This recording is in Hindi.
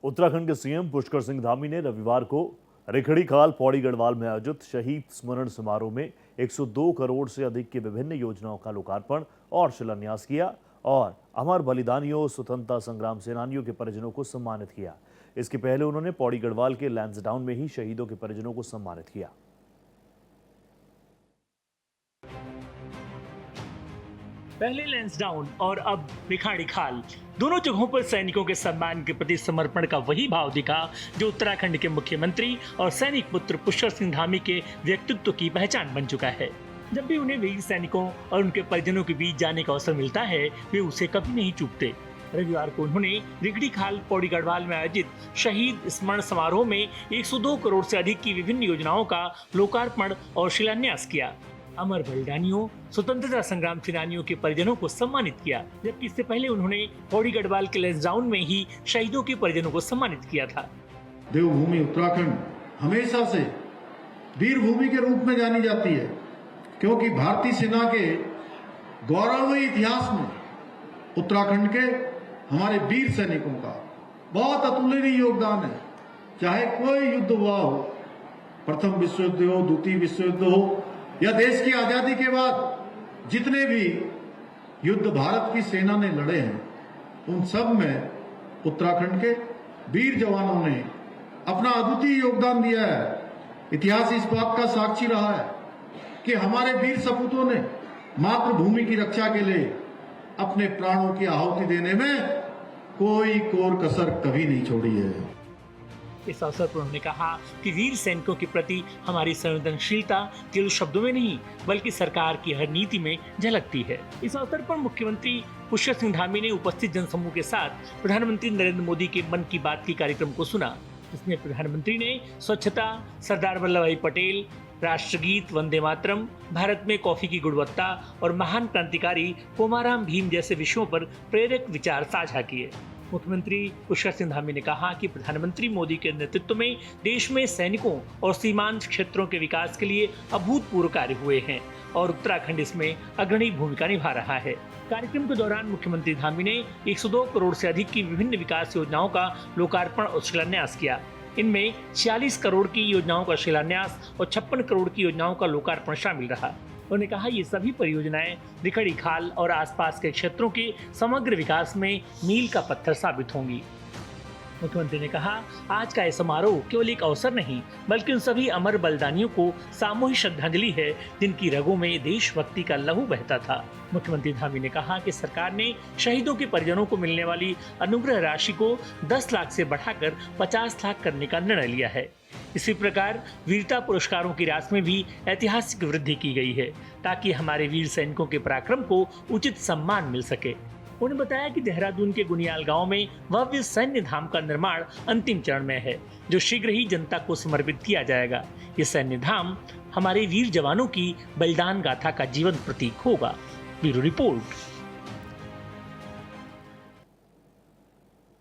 उत्तराखंड के सीएम पुष्कर सिंह धामी ने रविवार को रिखड़ी खाल पौड़ी गढ़वाल में आयोजित शहीद स्मरण समारोह में 102 करोड़ से अधिक की विभिन्न योजनाओं का लोकार्पण और शिलान्यास किया और अमर बलिदानियों, स्वतंत्रता संग्राम सेनानियों के परिजनों को सम्मानित किया। इसके पहले उन्होंने पौड़ी गढ़वाल के लैंसडाउन में ही शहीदों के परिजनों को सम्मानित किया। पहले लैंसडाउन और अब रिखड़ी खाल, दोनों जगहों पर सैनिकों के सम्मान के प्रति समर्पण का वही भाव दिखा जो उत्तराखंड के मुख्यमंत्री और सैनिक पुत्र पुष्कर सिंह धामी के व्यक्तित्व की पहचान बन चुका है। जब भी उन्हें वीर सैनिकों और उनके परिजनों के बीच जाने का अवसर मिलता है, वे उसे कभी नहीं चूकते। रविवार को उन्होंने रिखड़ी खाल पौड़ी गढ़वाल में आयोजित शहीद स्मरण समारोह में 102 करोड़ से अधिक की विभिन्न योजनाओं का लोकार्पण और शिलान्यास किया। अमर बलिदानियों, स्वतंत्रता संग्राम सेनानियों के परिजनों को सम्मानित किया, जबकि इससे पहले उन्होंने पौड़ी गढ़वाल के लैंसडाउन में ही शहीदों के परिजनों को सम्मानित किया था। देवभूमि उत्तराखंड हमेशा से वीर भूमि के रूप में जानी जाती है, क्योंकि भारतीय सेना के गौरवमयी इतिहास में उत्तराखंड के हमारे वीर सैनिकों का बहुत अतुलनीय योगदान है। चाहे कोई युद्ध हुआ हो, प्रथम विश्व युद्ध हो, द्वितीय विश्व युद्ध हो, या देश की आजादी के बाद जितने भी युद्ध भारत की सेना ने लड़े हैं, उन सब में उत्तराखंड के वीर जवानों ने अपना अद्वितीय योगदान दिया है। इतिहास इस बात का साक्षी रहा है कि हमारे वीर सपूतों ने मातृभूमि की रक्षा के लिए अपने प्राणों की आहुति देने में कोई कोर कसर कभी नहीं छोड़ी है। इस अवसर पर उन्होंने कहा कि वीर सैनिकों के प्रति हमारी संवेदनशीलता केवल शब्दों में नहीं बल्कि सरकार की हर नीति में झलकती है। इस अवसर पर मुख्यमंत्री पुष्कर सिंह धामी ने उपस्थित जनसमूह के साथ प्रधानमंत्री नरेंद्र मोदी के मन की बात की कार्यक्रम को सुना, जिसमें प्रधानमंत्री ने स्वच्छता, सरदार वल्लभ भाई पटेल, राष्ट्रगीत वंदे मातरम, भारत में कॉफी की गुणवत्ता और महान क्रांतिकारी कोमाराम भीम जैसे विषयों पर प्रेरक विचार साझा किए। मुख्यमंत्री पुष्कर सिंह धामी ने कहा कि प्रधानमंत्री मोदी के नेतृत्व में देश में सैनिकों और सीमांत क्षेत्रों के विकास के लिए अभूतपूर्व कार्य हुए हैं और उत्तराखंड इसमें अग्रणी भूमिका निभा रहा है। कार्यक्रम के दौरान मुख्यमंत्री धामी ने 102 करोड़ से अधिक की विभिन्न विकास योजनाओं का लोकार्पण और शिलान्यास किया। इनमें 46 करोड़ की योजनाओं का शिलान्यास और 56 करोड़ की योजनाओं का लोकार्पण शामिल रहा। उन्होंने कहा ये सभी परियोजनाएं रिखड़ी खाल और आसपास के क्षेत्रों के समग्र विकास में मील का पत्थर साबित होंगी। मुख्यमंत्री ने कहा, आज का यह समारोह केवल एक अवसर नहीं बल्कि उन सभी अमर बलिदानियों को सामूहिक श्रद्धांजलि है जिनकी रगों में देशभक्ति का लहू बहता था। मुख्यमंत्री धामी ने कहा कि सरकार ने शहीदों के परिजनों को मिलने वाली अनुग्रह राशि को 10 लाख से बढ़ाकर 50 लाख करने का निर्णय लिया है। इसी प्रकार वीरता पुरस्कारों की राशि में भी ऐतिहासिक वृद्धि की गई है ताकि हमारे वीर सैनिकों के पराक्रम को उचित सम्मान मिल सके। उन्होंने बताया कि देहरादून के गुनियाल गांव में भव्य सैन्य धाम का निर्माण अंतिम चरण में है, जो शीघ्र ही जनता को समर्पित किया जाएगा। ये सैन्य धाम हमारे वीर जवानों की बलिदान गाथा का जीवंत प्रतीक होगा। Bureau report.